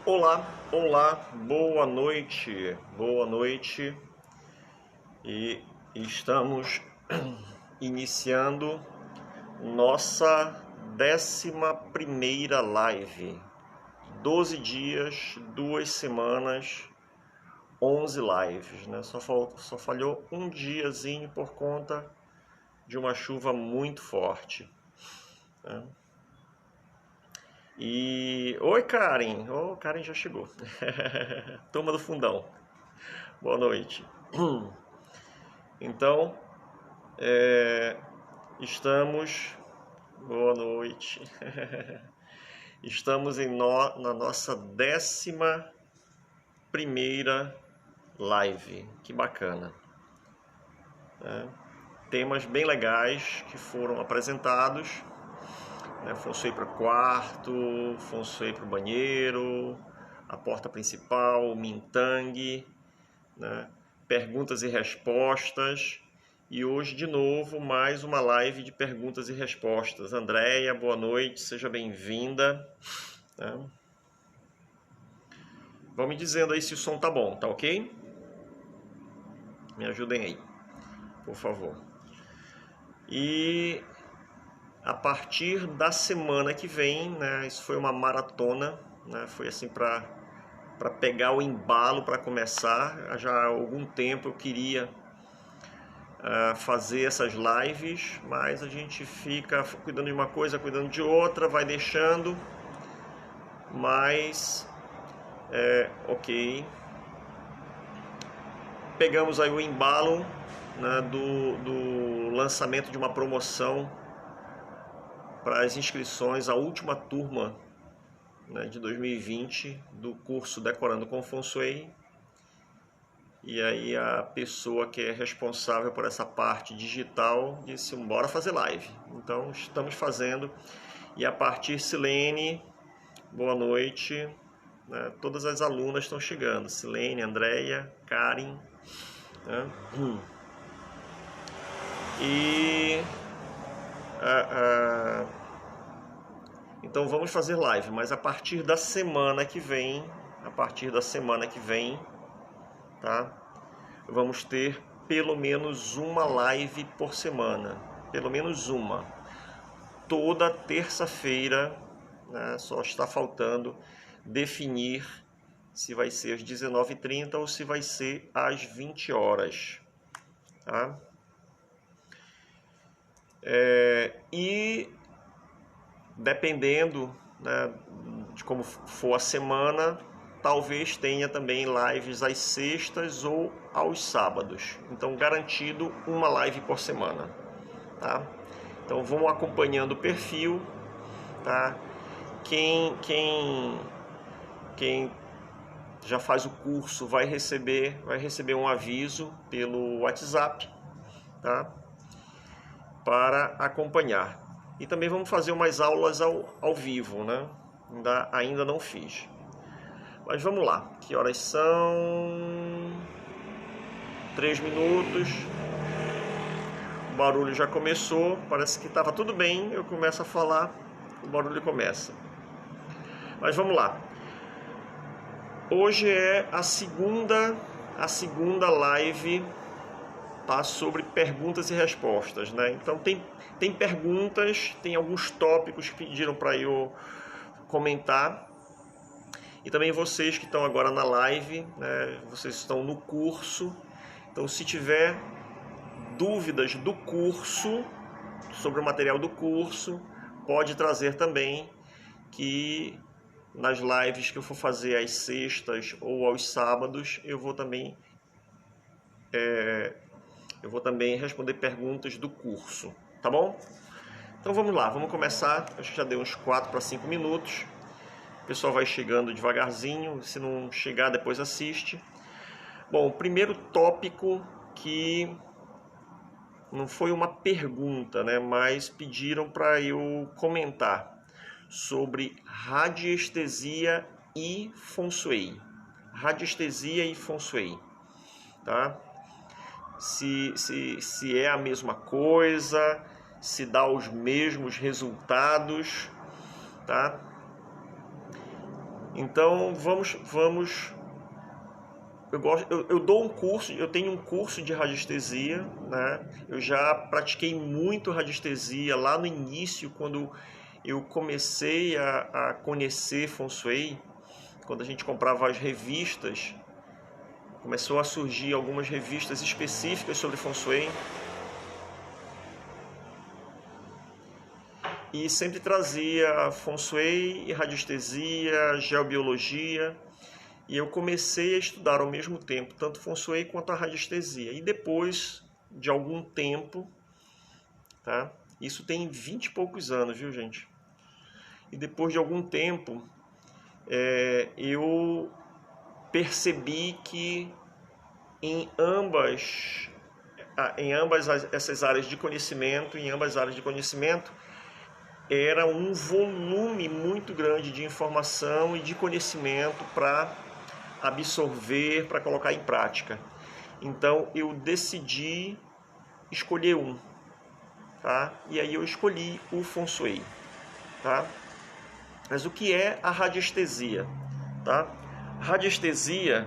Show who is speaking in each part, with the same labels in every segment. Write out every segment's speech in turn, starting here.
Speaker 1: Olá, olá, boa noite e estamos iniciando nossa 11ª live. 12 dias, 2 semanas, 11 lives, né? Só falhou um diazinho por conta de uma chuva muito forte, né? Oi, Karen! Karen já chegou. Turma do Fundão. Boa noite. Então, estamos. Boa noite. Estamos na nossa 11ª live. Que bacana, né? Temas bem legais que foram apresentados, né? Feng para o quarto, Feng para o banheiro, a porta principal, Mintang, né? Perguntas e respostas. E hoje, de novo, mais uma live de perguntas e respostas. Andréia, boa noite, seja bem-vinda, né? Vão me dizendo aí se o som tá bom, tá ok? Me ajudem aí, por favor. E a partir da semana que vem, né, isso foi uma maratona, né, foi assim para pegar o embalo para começar. Já há algum tempo eu queria fazer essas lives, mas a gente fica cuidando de uma coisa, cuidando de outra, vai deixando, mas ok. Pegamos aí o embalo, né, do lançamento de uma promoção para as inscrições, a última turma, né, de 2020 do curso Decorando com Feng Shui. E aí a pessoa que é responsável por essa parte digital disse: bora fazer live. Então estamos fazendo. E a partir, Silene, boa noite, né? Todas as alunas estão chegando: Silene, Andréia, Karen, né? E então vamos fazer live, mas a partir da semana que vem, tá? Vamos ter pelo menos uma live por semana, pelo menos uma, toda terça-feira, né? Só está faltando definir se vai ser às 19h30 ou se vai ser às 20 horas, tá? E dependendo, né, de como for a semana, talvez tenha também lives às sextas ou aos sábados. Então, garantido uma live por semana, tá? Então, vão acompanhando o perfil, tá? Quem já faz o curso vai receber um aviso pelo WhatsApp, tá? Para acompanhar. E também vamos fazer umas aulas ao vivo, né? Ainda não fiz. Mas vamos lá. Que horas são? 3 minutos. O barulho já começou. Parece que estava tudo bem. Eu começo a falar, o barulho começa. Mas vamos lá. Hoje é a segunda live, tá, sobre perguntas e respostas, né? Então tem perguntas, tem alguns tópicos que pediram para eu comentar. E também vocês que estão agora na live, né, vocês estão no curso. Então, se tiver dúvidas do curso, sobre o material do curso, pode trazer também, que nas lives que eu for fazer às sextas ou aos sábados, eu vou também responder perguntas do curso, tá bom? Então vamos lá, vamos começar. Acho que já deu uns 4 para 5 minutos. O pessoal vai chegando devagarzinho, se não chegar depois assiste. Bom, o primeiro tópico, que não foi uma pergunta, né, mas pediram para eu comentar sobre radiestesia e Feng Shui. Radiestesia e Feng Shui, tá? Se é a mesma coisa, se dá os mesmos resultados, tá? Então eu dou um curso, eu tenho um curso de radiestesia, né? Eu já pratiquei muito radiestesia lá no início, quando eu comecei a conhecer Feng Shui, quando a gente comprava as revistas, começou a surgir algumas revistas específicas sobre Feng Shui. E sempre trazia Feng Shui, radiestesia, geobiologia. E eu comecei a estudar ao mesmo tempo, tanto Feng Shui quanto a radiestesia. E depois de algum tempo, tá? Isso tem 20 e poucos anos, viu, gente? E depois de algum tempo, eu percebi que em ambas essas áreas de conhecimento, era um volume muito grande de informação e de conhecimento para absorver, para colocar em prática. Então eu decidi escolher um, tá? E aí eu escolhi o Feng Shui, tá? Mas o que é a radiestesia, tá? Radiestesia,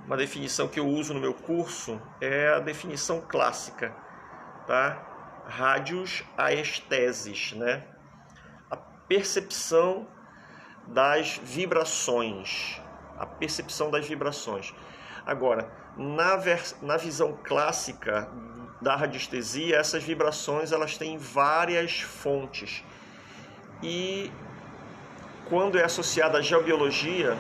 Speaker 1: uma definição que eu uso no meu curso, é a definição clássica, tá? Rádios aesteses, né? A percepção das vibrações, Agora, na visão clássica da radiestesia, essas vibrações elas têm várias fontes. E quando é associada à geobiologia,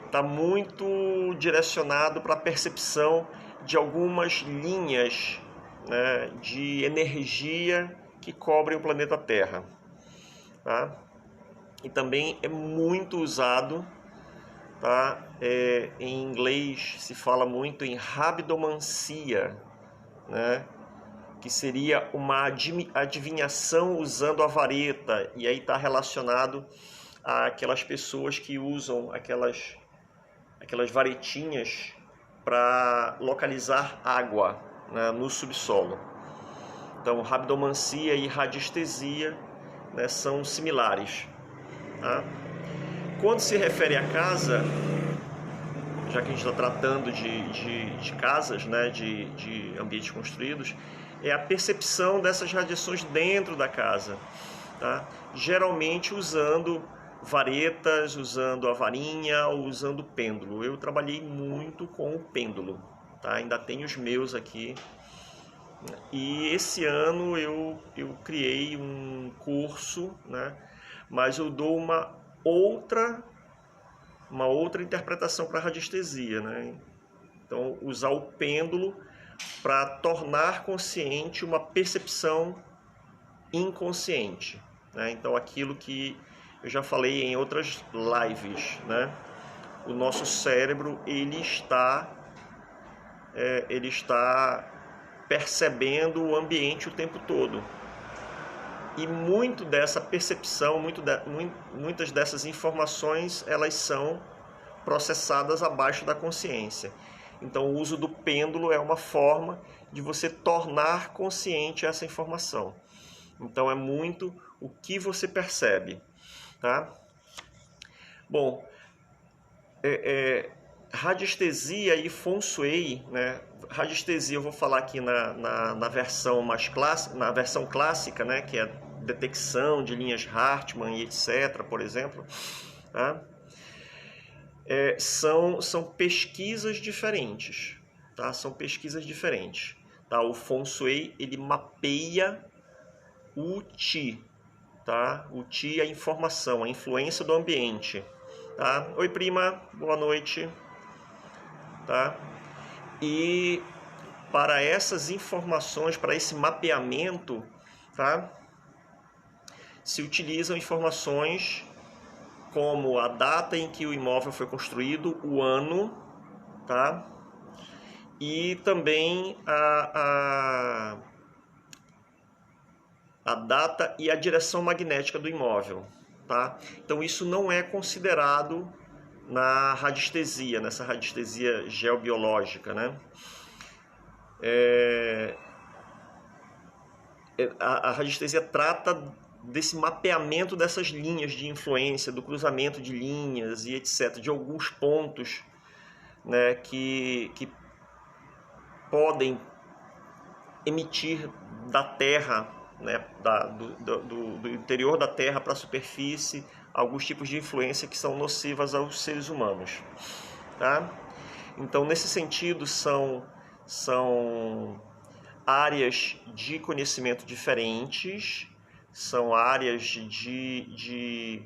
Speaker 1: está muito direcionado para a percepção de algumas linhas, né, de energia que cobrem o planeta Terra, tá? E também é muito usado, tá? Em inglês se fala muito em rabdomancia, né? Que seria uma adivinhação usando a vareta, e aí está relacionado àquelas pessoas que usam aquelas varetinhas para localizar água, né, no subsolo. Então, rabdomancia e radiestesia, né, são similares, tá? Quando se refere à casa, já que a gente está tratando de casas, né, de ambientes construídos, é a percepção dessas radiações dentro da casa, tá? Geralmente usando varetas, usando a varinha ou usando o pêndulo. Eu trabalhei muito com o pêndulo, tá? Ainda tenho os meus aqui. E esse ano eu criei um curso, né? Mas eu dou uma outra interpretação para a radiestesia, né? Então, usar o pêndulo para tornar consciente uma percepção inconsciente, né? Então, aquilo que eu já falei em outras lives, né? O nosso cérebro ele está percebendo o ambiente o tempo todo. E muito dessa percepção, muitas dessas informações, elas são processadas abaixo da consciência. Então, o uso do pêndulo é uma forma de você tornar consciente essa informação. Então, é muito o que você percebe, tá? Bom, radiestesia e Feng Shui, né? Radiestesia eu vou falar aqui na versão mais clássica, na versão clássica, né? Que é detecção de linhas Hartmann e etc, por exemplo, tá? São pesquisas diferentes, tá? São pesquisas diferentes, tá? O Feng Shui, ele mapeia o Qi, tá? O Qi é a informação, a influência do ambiente, tá? Oi, prima, boa noite, tá? E para essas informações, para esse mapeamento, tá? Se utilizam informações como a data em que o imóvel foi construído, o ano, tá? E também a data e a direção magnética do imóvel, tá? Então isso não é considerado na radiestesia, nessa radiestesia geobiológica, né? A radiestesia trata desse mapeamento dessas linhas de influência, do cruzamento de linhas e etc., de alguns pontos, né, que podem emitir da Terra, né, do interior da Terra para a superfície, alguns tipos de influência que são nocivas aos seres humanos. Tá? Então, nesse sentido, são áreas de conhecimento diferentes, são áreas de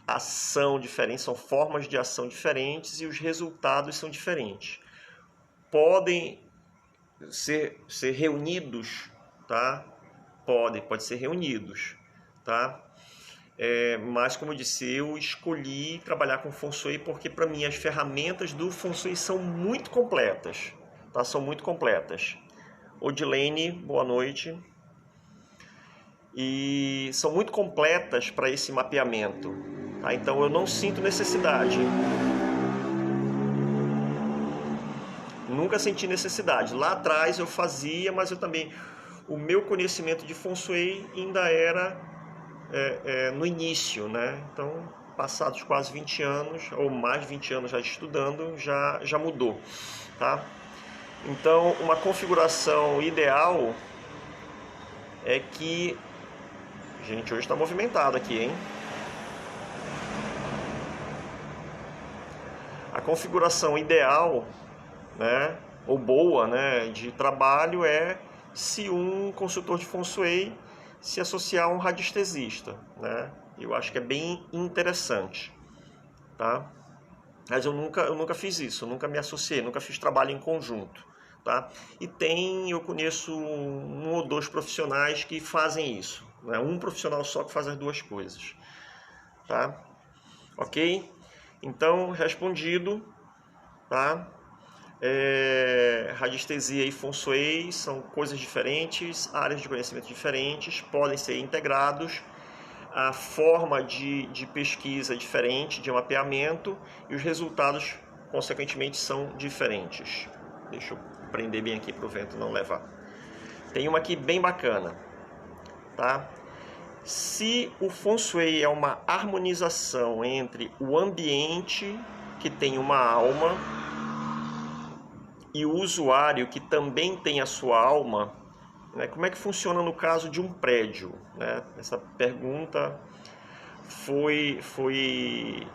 Speaker 1: ação diferentes, são formas de ação diferentes e os resultados são diferentes. Podem ser reunidos, tá? Pode ser reunidos, tá? Mas, como eu disse, eu escolhi trabalhar com Feng Shui porque, para mim, as ferramentas do Feng Shui são muito completas, tá? São muito completas. Odilene, boa noite. E são muito completas para esse mapeamento, tá? Então eu não sinto necessidade. Nunca senti necessidade. Lá atrás eu fazia, mas eu também... O meu conhecimento de Feng Shui ainda era no início, né? Então, passados quase 20 anos, ou mais de 20 anos já estudando, já mudou, tá? Então, uma configuração ideal é que... Gente, hoje está movimentado aqui, hein? A configuração ideal, né, ou boa, né, de trabalho é se um consultor de Feng Shui se associar a um radiestesista, né? Eu acho que é bem interessante, tá? Mas eu nunca fiz isso, eu nunca me associei, nunca fiz trabalho em conjunto, tá? E eu conheço um ou dois profissionais que fazem isso, né? Um profissional só que faz as duas coisas, tá? Ok? Então, respondido, tá? Radiestesia e Feng Shui são coisas diferentes, áreas de conhecimento diferentes, podem ser integrados, a forma de pesquisa é diferente, de mapeamento, e os resultados, consequentemente, são diferentes. Deixa eu prender bem aqui para o vento não levar. Tem uma aqui bem bacana, tá? Se o Feng Shui é uma harmonização entre o ambiente, que tem uma alma, e o usuário, que também tem a sua alma, né, como é que funciona no caso de um prédio? Né? Essa pergunta foi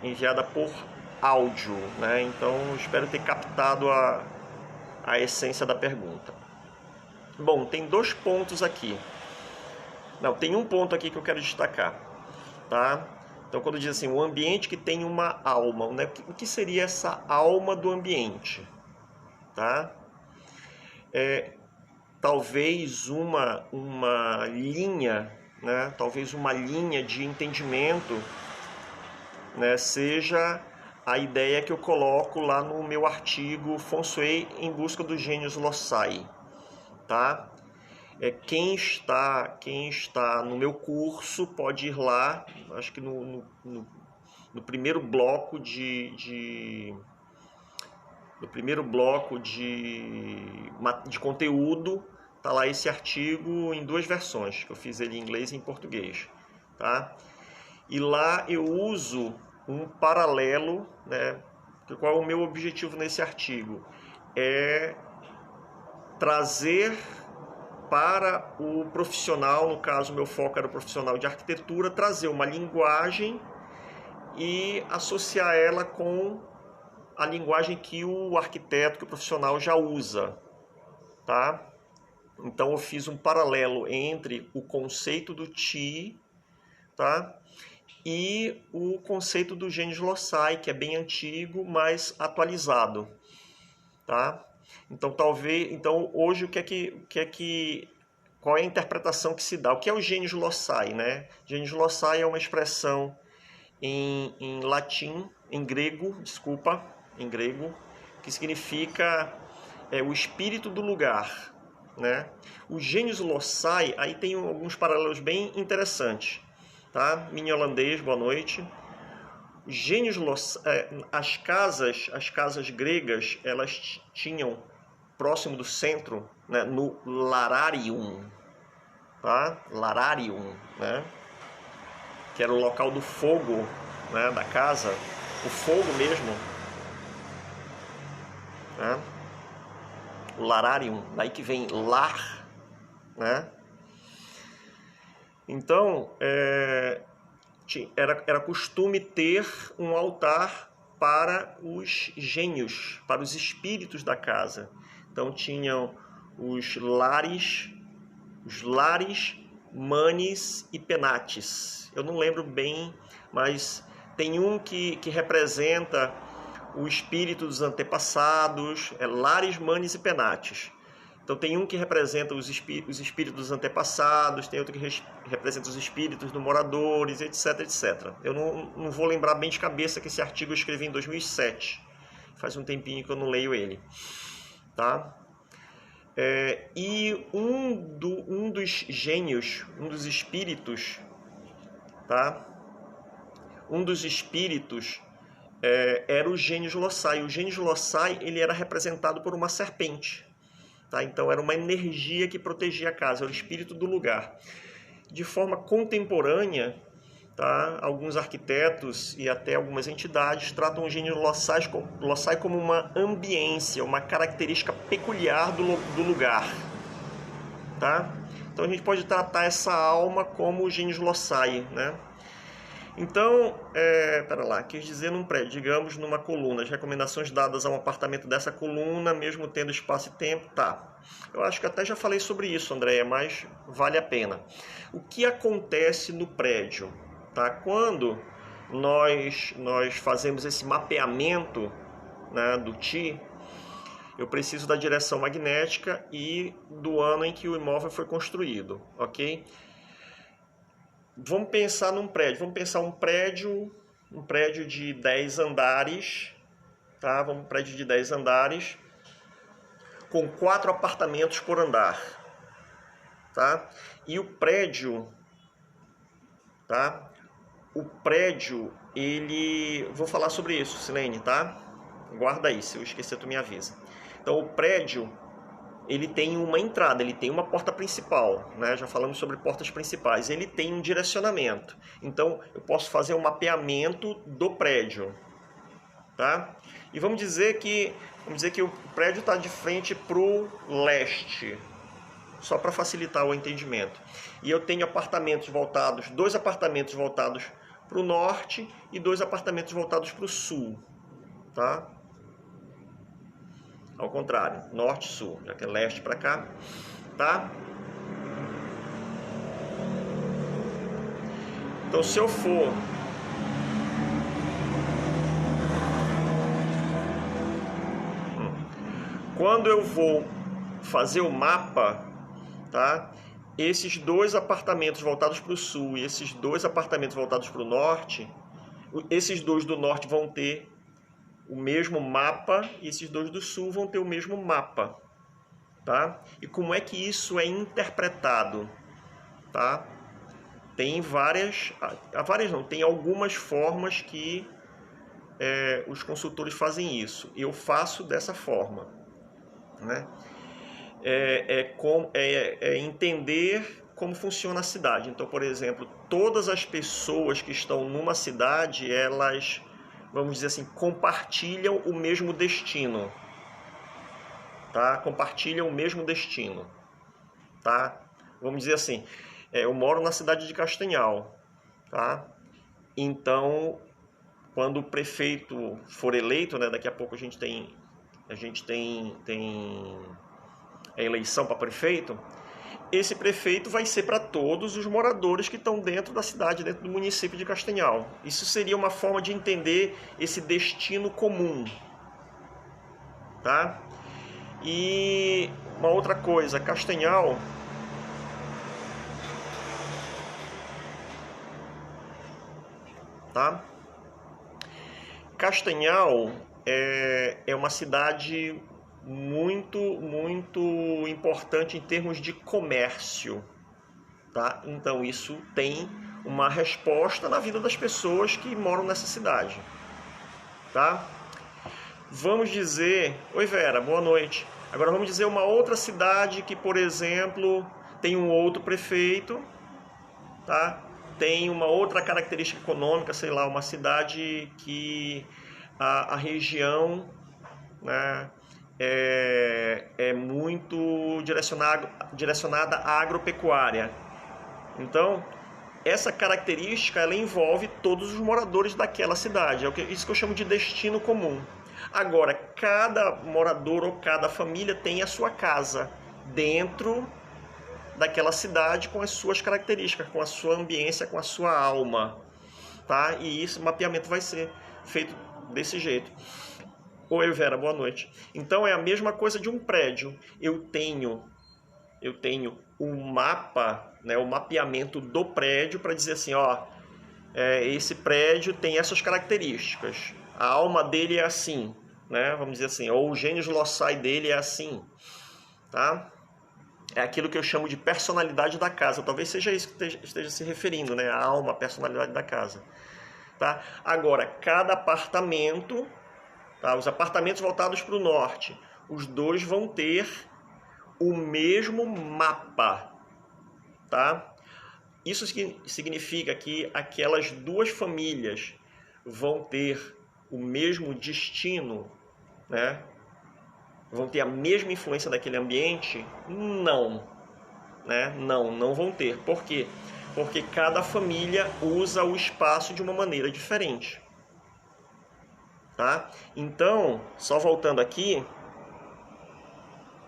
Speaker 1: enviada por áudio, né? Então espero ter captado a essência da pergunta. Bom, tem dois pontos aqui. Não, tem um ponto aqui que eu quero destacar, tá? Então, quando diz assim, o ambiente que tem uma alma, né? O que seria essa alma do ambiente? Tá? Talvez uma linha, né? Talvez uma linha de entendimento, né? Seja a ideia que eu coloco lá no meu artigo Feng Shui em busca dos gênios Lossai, tá? Quem está no meu curso pode ir lá, acho que no primeiro bloco no primeiro bloco de conteúdo, tá lá esse artigo em duas versões, que eu fiz ele em inglês e em português, tá? E lá eu uso um paralelo, né? Qual é o meu objetivo nesse artigo? É trazer para o profissional, no caso meu foco era o profissional de arquitetura, trazer uma linguagem e associar ela com a linguagem que o arquiteto, que o profissional já usa, tá? Então eu fiz um paralelo entre o conceito do Qi, tá? E o conceito do Gênios Lossai, que é bem antigo, mas atualizado, tá? Então hoje qual é a interpretação que se dá? O que é o Gênios Lossai, né? Gênios Lossai é uma expressão em latim, em grego, que significa o espírito do lugar, né? O Gênios Lossai, aí tem alguns paralelos bem interessantes, tá? Mini holandês, boa noite. Gênios Lossai, as casas gregas, elas tinham próximo do centro, né, no Lararium, tá? Lararium, né? Que era o local do fogo, né, da casa, o fogo mesmo, né? O Lararium, daí que vem lar, né? Então, era costume ter um altar para os gênios, para os espíritos da casa. Então tinham os lares, manes e penates. Eu não lembro bem, mas tem um que representa o espírito dos antepassados, lares, manes e penates. Então tem um que representa os espíritos dos antepassados, tem outro que representa os espíritos dos moradores, etc, etc. Eu não vou lembrar bem de cabeça que esse artigo eu escrevi em 2007. Faz um tempinho que eu não leio ele. Tá? E um dos gênios, um dos espíritos, tá? Um dos espíritos era o Genius Loci. O Genius Loci, ele era representado por uma serpente. Tá? Então era uma energia que protegia a casa, era o espírito do lugar. De forma contemporânea, tá? Alguns arquitetos e até algumas entidades tratam o Genius Loci como uma ambiência, uma característica peculiar do lugar. Tá? Então a gente pode tratar essa alma como o Genius Loci, né? Então, pera lá, quis dizer num prédio, digamos numa coluna, as recomendações dadas a um apartamento dessa coluna, mesmo tendo espaço e tempo, tá. Eu acho que até já falei sobre isso, Andréia, mas vale a pena. O que acontece no prédio, tá? Quando nós fazemos esse mapeamento, né, do TI, eu preciso da direção magnética e do ano em que o imóvel foi construído, ok? Vamos pensar num prédio, vamos pensar um prédio de 10 andares, tá? Um prédio de 10 andares, com 4 apartamentos por andar, tá? E o prédio, tá? O prédio, vou falar sobre isso, Silene, tá? Guarda aí, se eu esquecer tu me avisa. Então o prédio, ele tem uma entrada, ele tem uma porta principal, né? Já falamos sobre portas principais. Ele tem um direcionamento. Então, eu posso fazer um mapeamento do prédio, tá? E vamos dizer que o prédio está de frente para o leste, só para facilitar o entendimento. E eu tenho dois apartamentos voltados para o norte e 2 apartamentos voltados para o sul, tá? Ao contrário, norte e sul, já que é leste para cá, tá? Então, se eu for quando eu vou fazer o mapa, tá? Esses 2 apartamentos voltados para o sul e esses 2 apartamentos voltados para o norte, esses 2 do norte vão ter o mesmo mapa e esses 2 do sul vão ter o mesmo mapa, tá? E como é que isso é interpretado, tá? Tem tem algumas formas que os consultores fazem isso. Eu faço dessa forma, né? Entender como funciona a cidade. Então, por exemplo, todas as pessoas que estão numa cidade, elas, vamos dizer assim, compartilham o mesmo destino, tá? Compartilham o mesmo destino, tá? Vamos dizer assim, eu moro na cidade de Castanhal, tá? Então, quando o prefeito for eleito, né, daqui a pouco a gente tem a eleição para prefeito, esse prefeito vai ser para todos os moradores que estão dentro da cidade, dentro do município de Castanhal. Isso seria uma forma de entender esse destino comum, tá? E uma outra coisa, Castanhal, tá? Castanhal é uma cidade muito importante em termos de comércio, tá? Então isso tem uma resposta na vida das pessoas que moram nessa cidade, tá? Vamos dizer, oi Vera, boa noite. Agora vamos dizer uma outra cidade que, por exemplo, tem um outro prefeito, tá? Tem uma outra característica econômica, sei lá, uma cidade que a região, né, é muito direcionada à agropecuária. Então, essa característica ela envolve todos os moradores daquela cidade. É isso que eu chamo de destino comum. Agora, cada morador ou cada família tem a sua casa dentro daquela cidade com as suas características, com a sua ambiência, com a sua alma, tá? E esse mapeamento vai ser feito desse jeito. Oi, Vera, boa noite. Então é a mesma coisa de um prédio. Eu tenho um mapa, né, o mapeamento do prédio para dizer assim, ó, esse prédio tem essas características. A alma dele é assim, né? Vamos dizer assim, ou o gênus loci dele é assim, tá? É aquilo que eu chamo de personalidade da casa. Talvez seja isso que esteja se referindo, né? A alma, a personalidade da casa. Tá? Agora, cada apartamento, tá? Os apartamentos voltados para o norte, os dois vão ter o mesmo mapa. Tá? Isso significa que aquelas duas famílias vão ter o mesmo destino, né? Vão ter a mesma influência daquele ambiente? Não, né? Não vão ter. Por quê? Porque cada família usa o espaço de uma maneira diferente. Tá? Então, só voltando aqui,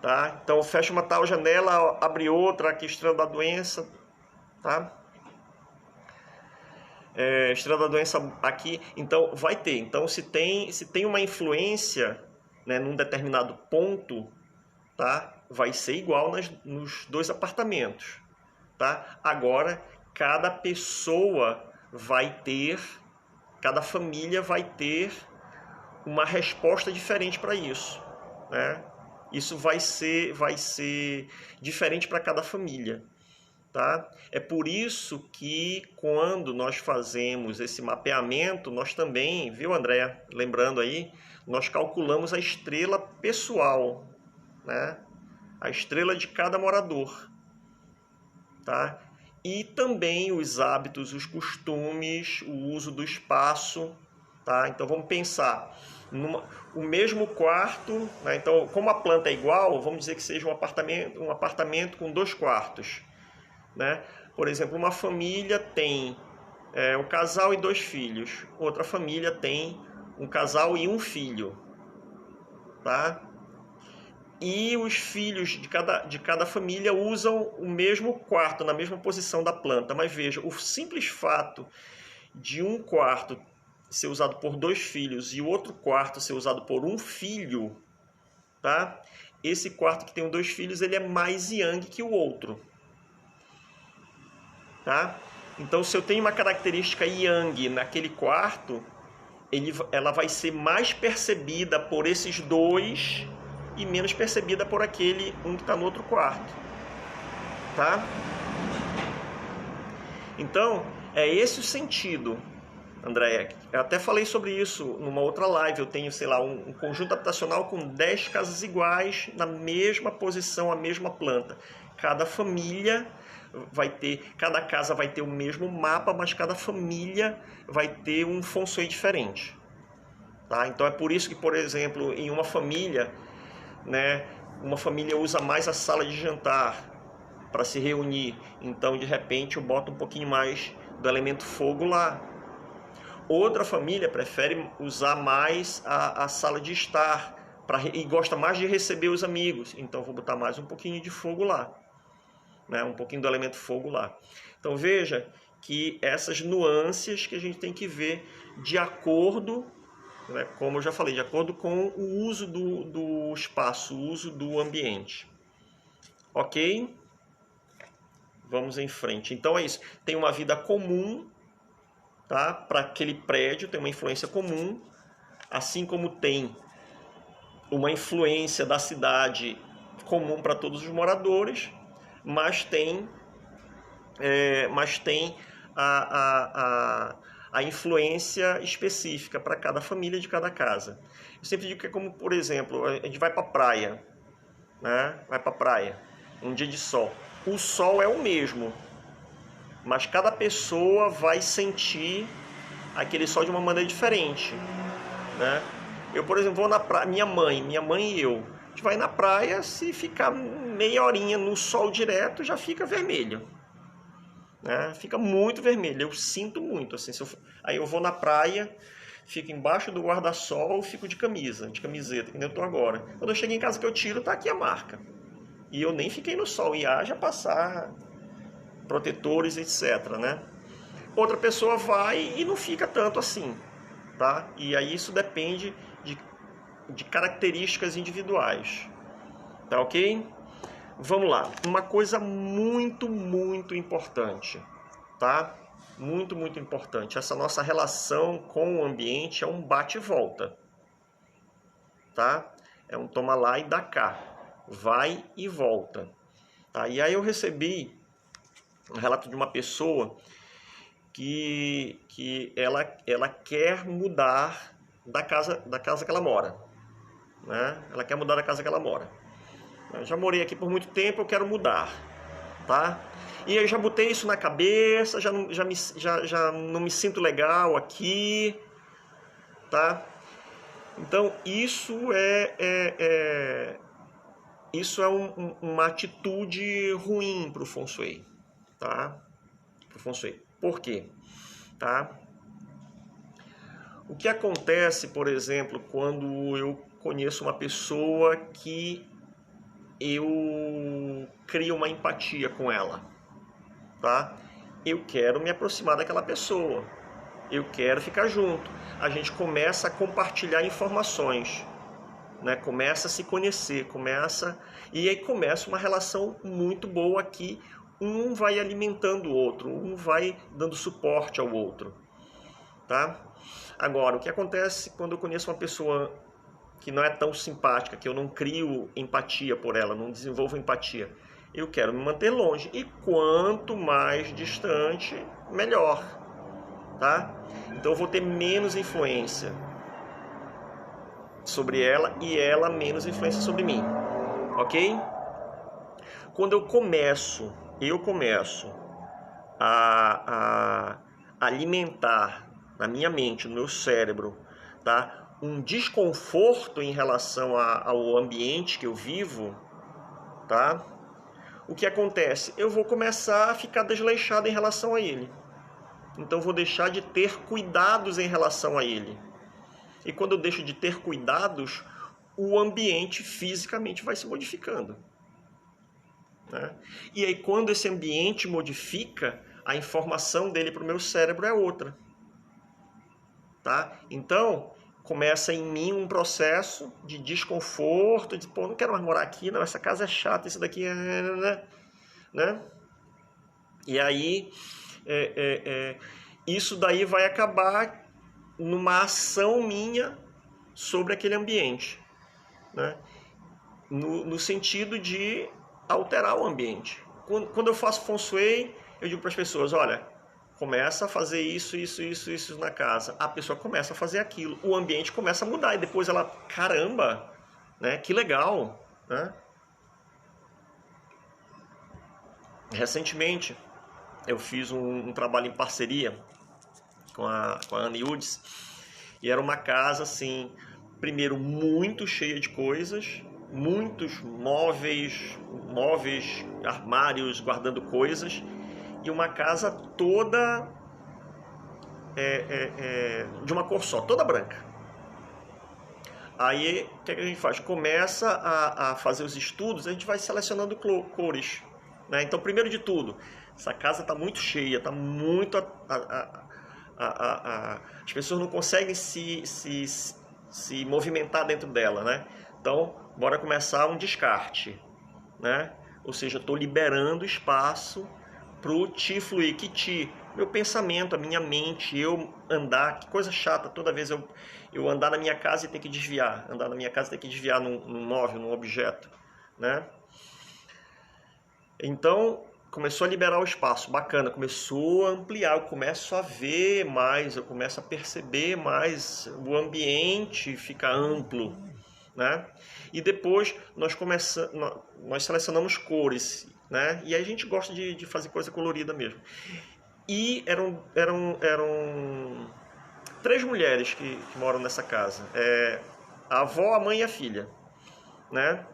Speaker 1: tá? Então, fecha uma tal janela, abre outra, aqui estrela da doença, tá? Estrela da doença aqui, então vai ter. Então, se tem uma influência, né, num determinado ponto, tá? Vai ser igual nos dois apartamentos, tá? Agora, cada pessoa cada família vai ter uma resposta diferente para isso, né? Isso vai ser diferente para cada família, tá? É por isso que quando nós fazemos esse mapeamento, nós também, viu, André? Lembrando aí, nós calculamos a estrela pessoal, né? A estrela de cada morador, tá? E também os hábitos, os costumes, o uso do espaço, tá? Então vamos pensar o mesmo quarto, né? Então, como a planta é igual, vamos dizer que seja um apartamento com 2 quartos, né? Por exemplo, uma família tem um casal e 2 filhos, outra família tem um casal e um filho, tá? E os filhos de cada família usam o mesmo quarto, na mesma posição da planta. Mas veja, o simples fato de um quarto ser usado por 2 filhos e o outro quarto ser usado por um filho, tá? Esse quarto que tem 2 filhos, ele é mais yang que o outro, tá? Então, se eu tenho uma característica yang naquele quarto, ela vai ser mais percebida por esses 2 e menos percebida por aquele um que está no outro quarto, tá? Então, é esse o sentido, André. Eu até falei sobre isso numa outra live. Eu tenho, sei lá, um conjunto habitacional com 10 casas iguais, na mesma posição, a mesma planta. Cada família cada casa vai ter o mesmo mapa, mas cada família vai ter um feng shui diferente, tá? Então é por isso que, por exemplo, em uma família, né, uma família usa mais a sala de jantar para se reunir. Então, de repente, eu boto um pouquinho mais do elemento fogo lá. Outra família prefere usar mais a sala de estar e gosta mais de receber os amigos. Então, vou botar mais um pouquinho de fogo lá, né, um pouquinho do elemento fogo lá. Então, veja que essas nuances que a gente tem que ver de acordo, né, como eu já falei, de acordo com o uso do espaço, o uso do ambiente. Ok? Vamos em frente. Então é isso. Tem uma vida comum, tá? Para aquele prédio, tem uma influência comum, assim como tem uma influência da cidade comum para todos os moradores, mas tem a influência específica para cada família de cada casa. Eu sempre digo que é como, por exemplo, a gente vai para a praia, né? Vai para a praia, um dia de sol. O sol é o mesmo, mas cada pessoa vai sentir aquele sol de uma maneira diferente, né? Eu, por exemplo, vou na praia, minha mãe e eu, a gente vai na praia, se ficar meia horinha no sol direto, já fica vermelho, né? Fica muito vermelho, eu sinto muito, assim, aí eu vou na praia, fico embaixo do guarda-sol, fico de camisa, de camiseta, que nem eu tô agora. Quando eu chego em casa que eu tiro, tá aqui a marca. E eu nem fiquei no sol, e haja passar protetores, etc, né? Outra pessoa vai e não fica tanto assim, tá? E aí isso depende de características individuais, tá ok? Vamos lá, uma coisa muito, muito importante, tá? Muito, muito importante. Essa nossa relação com o ambiente é um bate e volta, tá? É um toma lá e dá cá, vai e volta, tá? E aí eu recebi um relato de uma pessoa que ela quer mudar da casa que ela mora, né? Ela quer mudar da casa que ela mora. Eu já morei aqui por muito tempo, eu quero mudar, tá? E eu já botei isso na cabeça, já não me sinto legal aqui, tá? Então isso uma atitude ruim para o Feng Shui, tá? Pro Feng Shui. Por quê? Tá? O que acontece, por exemplo, quando eu conheço uma pessoa que eu crio uma empatia com ela, tá? Eu quero me aproximar daquela pessoa, eu quero ficar junto. A gente começa a compartilhar informações, né? Começa a se conhecer, e aí começa uma relação muito boa aqui. Um vai alimentando o outro, um vai dando suporte ao outro, tá? Agora, o que acontece quando eu conheço uma pessoa que não é tão simpática, que eu não crio empatia por ela, não desenvolvo empatia? Eu quero me manter longe, e quanto mais distante, melhor, tá? Então eu vou ter menos influência sobre ela e ela menos influência sobre mim, ok? Quando eu começo a alimentar na minha mente, no meu cérebro, tá? Um desconforto em relação ao ambiente que eu vivo, tá? O que acontece? Eu vou começar a ficar desleixado em relação a ele. Então vou deixar de ter cuidados em relação a ele. E quando eu deixo de ter cuidados, o ambiente fisicamente vai se modificando, né? E aí quando esse ambiente modifica, a informação dele para o meu cérebro é outra, tá? Então começa em mim um processo de desconforto, de pô, não quero mais morar aqui, não, essa casa é chata, isso daqui é... né? E aí isso daí vai acabar numa ação minha sobre aquele ambiente, né? No sentido de alterar o ambiente. Quando eu faço Feng Shui, eu digo para as pessoas, olha, começa a fazer isso na casa. A pessoa começa a fazer aquilo. O ambiente começa a mudar. E depois ela, caramba, né? Que legal, né? Recentemente, eu fiz um trabalho em parceria com a Anne Woods. E era uma casa, assim, primeiro, muito cheia de coisas, muitos móveis, armários guardando coisas, e uma casa toda de uma cor só, toda branca. Aí, o que a gente faz? Começa a fazer os estudos, a gente vai selecionando cores, né? Então, primeiro de tudo, essa casa está muito cheia, está muito... as pessoas não conseguem se movimentar dentro dela, né? Então, bora começar um descarte, né? Ou seja, estou liberando espaço para o Qi fluir. Que Qi? Meu pensamento, a minha mente, eu andar, que coisa chata, toda vez eu andar na minha casa e ter que desviar, andar na minha casa e ter que desviar num móvel, num objeto, né? Então, começou a liberar o espaço, bacana, começou a ampliar, eu começo a ver mais, eu começo a perceber mais, o ambiente fica amplo, né? E depois nós selecionamos cores, né? E aí a gente gosta de fazer coisa colorida mesmo. E eram 3 mulheres que moram nessa casa. A avó, a mãe e a filha, né?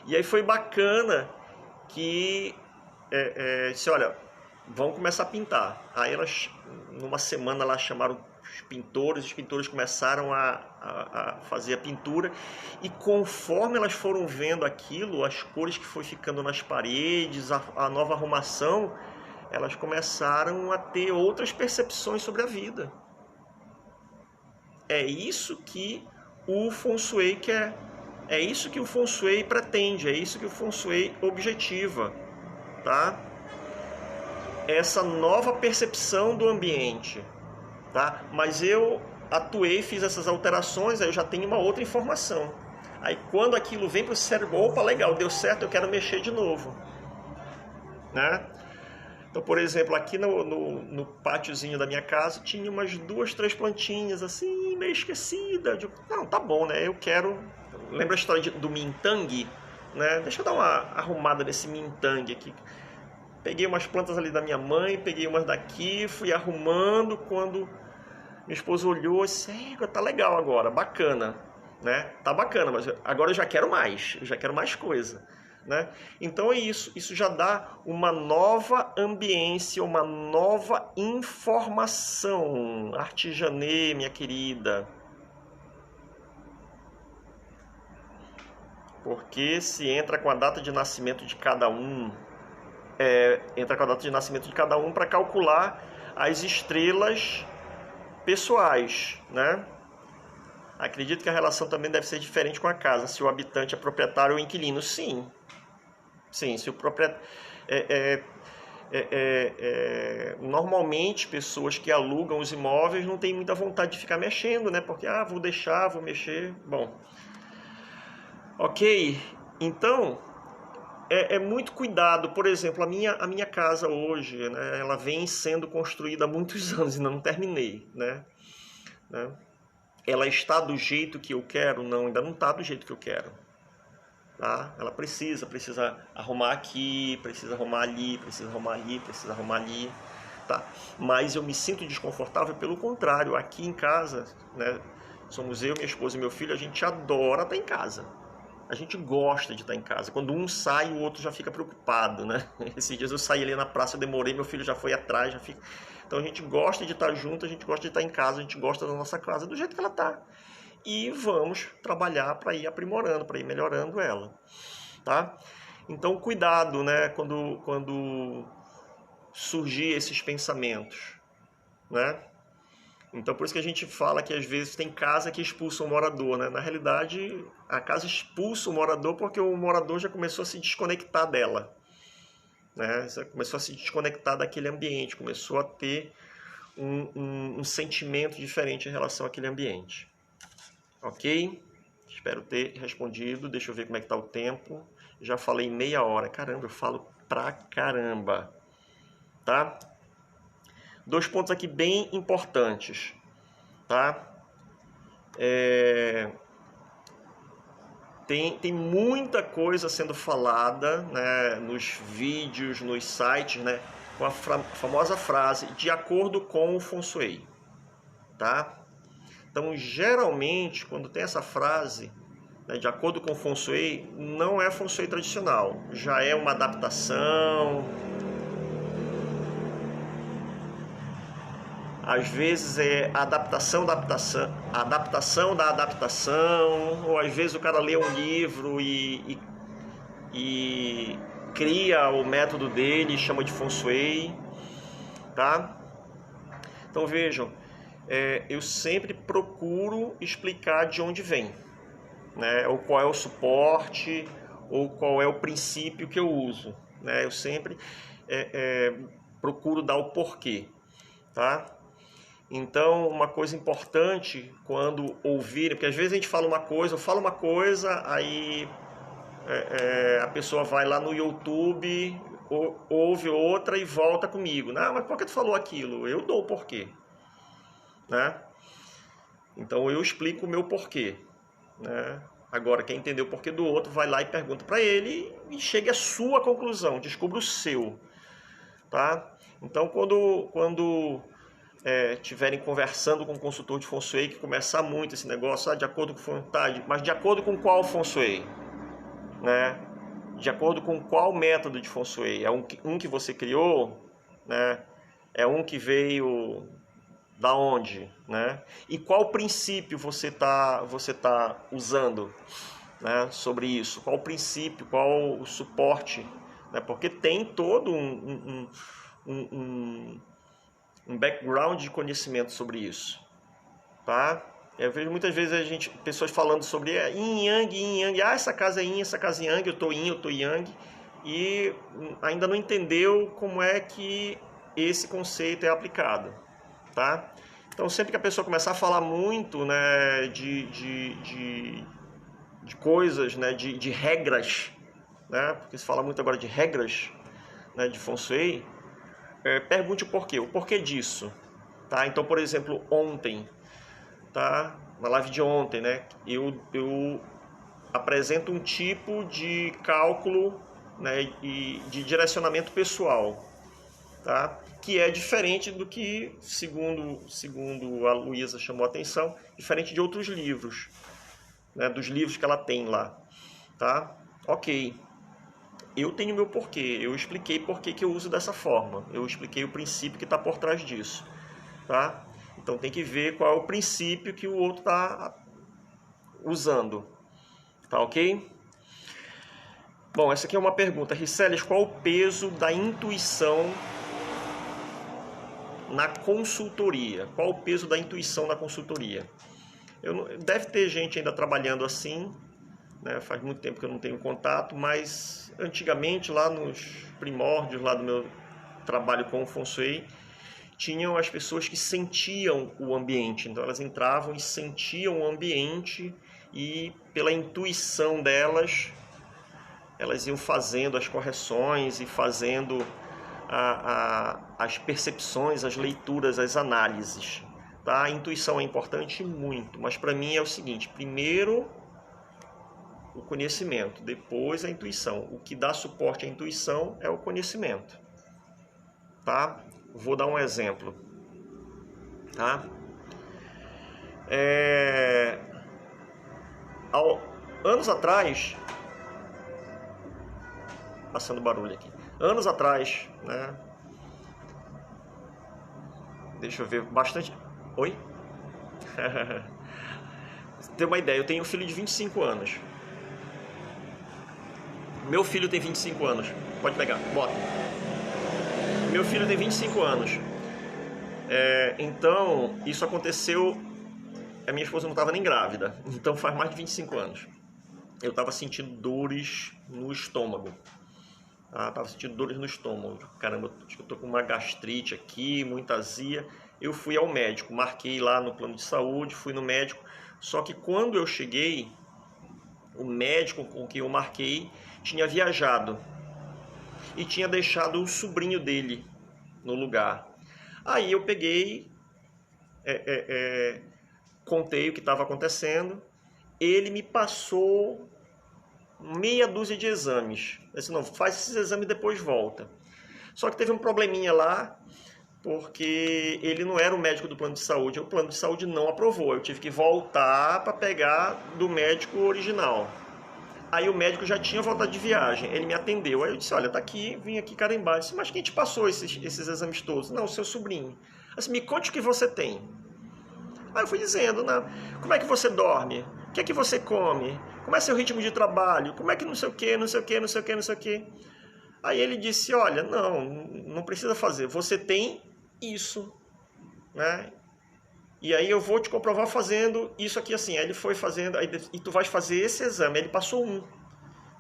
Speaker 1: E aí foi bacana que disse, olha, vamos começar a pintar. Aí elas, numa semana, lá chamaram os pintores começaram a fazer a pintura, e conforme elas foram vendo aquilo, as cores que foi ficando nas paredes, a nova arrumação, elas começaram a ter outras percepções sobre a vida. É isso que o Feng Shui quer. É isso que o Feng Shui pretende, é isso que o Feng Shui objetiva, tá? Essa nova percepção do ambiente, tá? Mas eu atuei, fiz essas alterações, aí eu já tenho uma outra informação. Aí quando aquilo vem para o cérebro, opa, legal, deu certo, eu quero mexer de novo, né? Então, por exemplo, aqui no pátiozinho da minha casa tinha umas 2, 3 plantinhas assim, meio esquecida. Eu digo, não, tá bom, né? Eu quero. Lembra a história do Mintang? Né? Deixa eu dar uma arrumada nesse Mintang aqui. Peguei umas plantas ali da minha mãe, peguei umas daqui, fui arrumando. Quando minha esposa olhou e disse, tá legal agora, bacana, né? Tá bacana, mas agora eu já quero mais, coisa. Né? Então é isso já dá uma nova ambiência, uma nova informação. Artijanê, minha querida. Porque se entra com a data de nascimento de cada um, para calcular as estrelas pessoais, né? Acredito que a relação também deve ser diferente com a casa, se o habitante é proprietário ou inquilino. Sim, se o proprietário... normalmente, pessoas que alugam os imóveis não têm muita vontade de ficar mexendo, né? Porque, vou deixar, vou mexer... Bom, ok, então... É muito cuidado. Por exemplo, a minha casa hoje, né, ela vem sendo construída há muitos anos e não terminei, né? Ela está do jeito que eu quero? Não, ainda não está do jeito que eu quero. Tá? Ela precisa arrumar aqui, precisa arrumar ali, precisa arrumar ali, precisa arrumar ali. Tá? Mas eu me sinto desconfortável pelo contrário. Aqui em casa, né, somos eu, minha esposa e meu filho, a gente adora estar em casa. A gente gosta de estar em casa. Quando um sai, o outro já fica preocupado, né? Esses dias eu saí ali na praça, eu demorei, meu filho já foi atrás, já fica... Então a gente gosta de estar junto, a gente gosta de estar em casa, a gente gosta da nossa casa do jeito que ela está. E vamos trabalhar para ir aprimorando, para ir melhorando ela, tá? Então cuidado, né? Quando surgir esses pensamentos, né? Então, por isso que a gente fala que às vezes tem casa que expulsa o morador, né? Na realidade, a casa expulsa o morador porque o morador já começou a se desconectar dela, né? Começou a se desconectar daquele ambiente, começou a ter um sentimento diferente em relação àquele ambiente. Ok? Espero ter respondido. Deixa eu ver como é que está o tempo. Já falei meia hora. Caramba, eu falo pra caramba. Tá? 2 pontos aqui bem importantes, tá? Tem muita coisa sendo falada, né, nos vídeos, nos sites, né, com a famosa frase, de acordo com o Feng Shui, tá? Então, geralmente, quando tem essa frase, né, de acordo com o Feng Shui, não é Feng Shui tradicional, já é uma adaptação. Às vezes é adaptação da adaptação, ou às vezes o cara lê um livro e cria o método dele e chama de Feng Shui, tá? Então vejam, eu sempre procuro explicar de onde vem, né? Ou qual é o suporte, ou qual é o princípio que eu uso, né? Eu sempre procuro dar o porquê, tá? Então, uma coisa importante quando ouvirem, porque às vezes a gente fala uma coisa, eu falo uma coisa, aí a pessoa vai lá no YouTube, ouve outra e volta comigo. Não, mas por que tu falou aquilo? Eu dou o porquê, né? Então eu explico o meu porquê, né? Agora, quem entendeu o porquê do outro, vai lá e pergunta para ele e chegue à sua conclusão, descubra o seu, tá? Então, quando estiverem conversando com um consultor de Feng Shui, que começar muito esse negócio, de acordo com vontade, mas de acordo com qual Feng Shui, né? De acordo com qual método de Feng Shui? É um que você criou, né? É um que veio da onde, né? E qual princípio você tá usando, né? Sobre isso? Qual o princípio? Qual o suporte? Né? Porque tem todo um background de conhecimento sobre isso, tá? Eu vejo muitas vezes pessoas falando sobre yin yang, essa casa é yin, essa casa é yang, eu tô yang, e ainda não entendeu como é que esse conceito é aplicado, tá? Então sempre que a pessoa começar a falar muito, né, de coisas, né, de regras, né, porque se fala muito agora de regras, né, de Feng Shui, pergunte o porquê disso, tá? Então, por exemplo, ontem, tá? Na live de ontem, né? Eu apresento um tipo de cálculo, né? E de direcionamento pessoal, tá? Que é diferente do que, segundo a Luísa chamou a atenção, diferente de outros livros, né? Dos livros que ela tem lá, tá? Ok. Eu tenho meu porquê, eu expliquei por que eu uso dessa forma, eu expliquei o princípio que está por trás disso, tá? Então tem que ver qual é o princípio que o outro está usando, tá ok? Bom, essa aqui é uma pergunta. Riceles, qual o peso da intuição na consultoria? Qual o peso da intuição na consultoria? Deve ter gente ainda trabalhando assim, né? Faz muito tempo que eu não tenho contato, mas antigamente, lá nos primórdios lá do meu trabalho com o Feng Shui, tinham as pessoas que sentiam o ambiente. Então elas entravam e sentiam o ambiente e pela intuição delas, elas iam fazendo as correções e fazendo as percepções, as leituras, as análises. Tá? A intuição é importante muito, mas para mim é o seguinte, primeiro o conhecimento, depois a intuição. O que dá suporte à intuição é o conhecimento. Tá? Vou dar um exemplo. Tá? Anos atrás, passando barulho aqui, anos atrás, né? Deixa eu ver, bastante... Oi? Tem uma ideia, eu tenho um filho de 25 anos. Meu filho tem 25 anos. Pode pegar, bota. Meu filho tem 25 anos. Então, isso aconteceu... A minha esposa não estava nem grávida. Então faz mais de 25 anos. Eu estava sentindo dores no estômago. Estava sentindo dores no estômago. Caramba, acho que eu tô com uma gastrite aqui, muita azia. Eu fui ao médico, marquei lá no plano de saúde, fui no médico. Só que quando eu cheguei, o médico com quem eu marquei tinha viajado e tinha deixado o sobrinho dele no lugar. Aí eu peguei, contei o que estava acontecendo, ele me passou meia dúzia de exames. Eu disse, não, faz esses exames e depois volta. Só que teve um probleminha lá, porque ele não era o médico do plano de saúde, o plano de saúde não aprovou. Eu tive que voltar para pegar do médico original. Aí o médico já tinha voltado de viagem, ele me atendeu. Aí eu disse, olha, tá aqui, vim aqui carimbar. Eu disse, mas quem te passou esses exames todos? Não, seu sobrinho. Assim, me conte o que você tem. Aí eu fui dizendo, né, como é que você dorme? O que é que você come? Como é seu ritmo de trabalho? Como é que não sei o que, não sei o que, não sei o que, não sei o que. Aí ele disse, olha, não precisa fazer, você tem isso, né? E aí eu vou te comprovar fazendo isso aqui assim. Aí ele foi fazendo, e tu vais fazer esse exame. Aí ele passou um.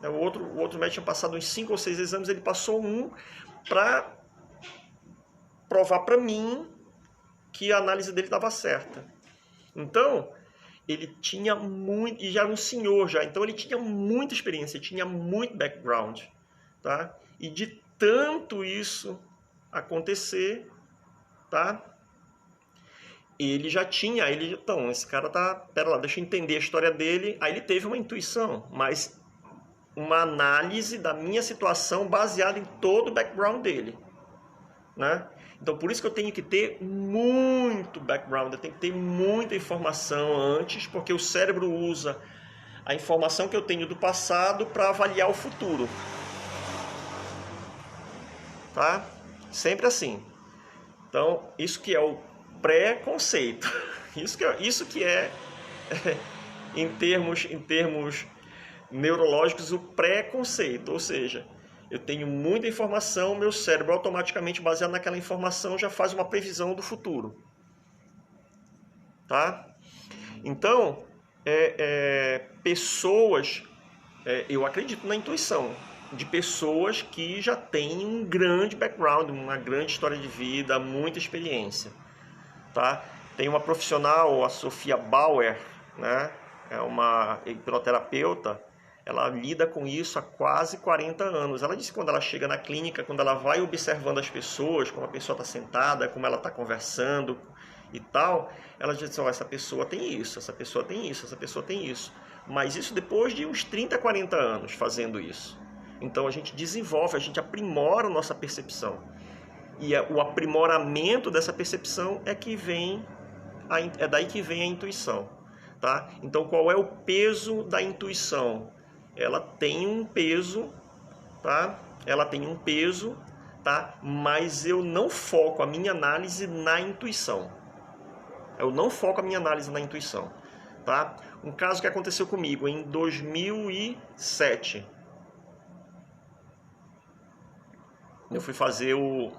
Speaker 1: O outro médico tinha passado uns 5 ou 6 exames, ele passou um para provar para mim que a análise dele estava certa. Então, ele tinha muito, e já era um senhor já, então ele tinha muita experiência, tinha muito background, tá? E de tanto isso acontecer, tá? ele já tinha, então, esse cara pera lá, deixa eu entender a história dele. Aí ele teve uma intuição, mas uma análise da minha situação baseada em todo o background dele, né? Então, por isso que eu tenho que ter muito background, eu tenho que ter muita informação antes, porque o cérebro usa a informação que eu tenho do passado para avaliar o futuro, tá? Sempre assim. Então, isso que é o pré-conceito, isso que é em termos neurológicos, o pré-conceito, ou seja, eu tenho muita informação, meu cérebro automaticamente, baseado naquela informação, já faz uma previsão do futuro. Tá? Então, pessoas, eu acredito na intuição de pessoas que já têm um grande background, uma grande história de vida, muita experiência. Tá? Tem uma profissional, a Sofia Bauer, né? É uma hipnoterapeuta. Ela lida com isso há quase 40 anos. Ela disse que quando ela chega na clínica, quando ela vai observando as pessoas, como a pessoa está sentada, como ela está conversando e tal, ela diz assim, essa pessoa tem isso, essa pessoa tem isso, essa pessoa tem isso. Mas isso depois de uns 30, 40 anos fazendo isso. Então a gente desenvolve, a gente aprimora a nossa percepção. E o aprimoramento dessa percepção é daí que vem a intuição. Tá? Então qual é o peso da intuição? Ela tem um peso, tá? Ela tem um peso, tá? Mas eu não foco a minha análise na intuição. Eu não foco a minha análise na intuição, tá? Um caso que aconteceu comigo em 2007. Eu fui fazer o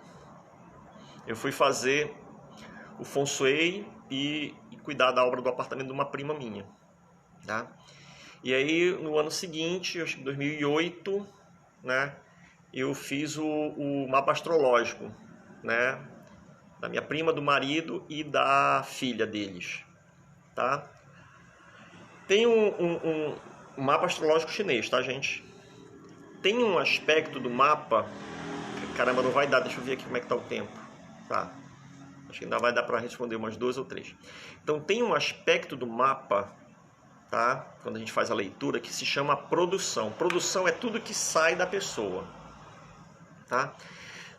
Speaker 1: feng shui e cuidar da obra do apartamento de uma prima minha, tá? E aí, no ano seguinte, acho que 2008, né, eu fiz o mapa astrológico, né, da minha prima, do marido e da filha deles, tá? Tem um mapa astrológico chinês, tá, gente? Tem um aspecto do mapa, caramba, não vai dar, deixa eu ver aqui como é que tá o tempo, tá? Acho que ainda vai dar para responder umas 2 ou 3. Então, tem um aspecto do mapa, tá? Quando a gente faz a leitura, que se chama produção. Produção é tudo que sai da pessoa, tá?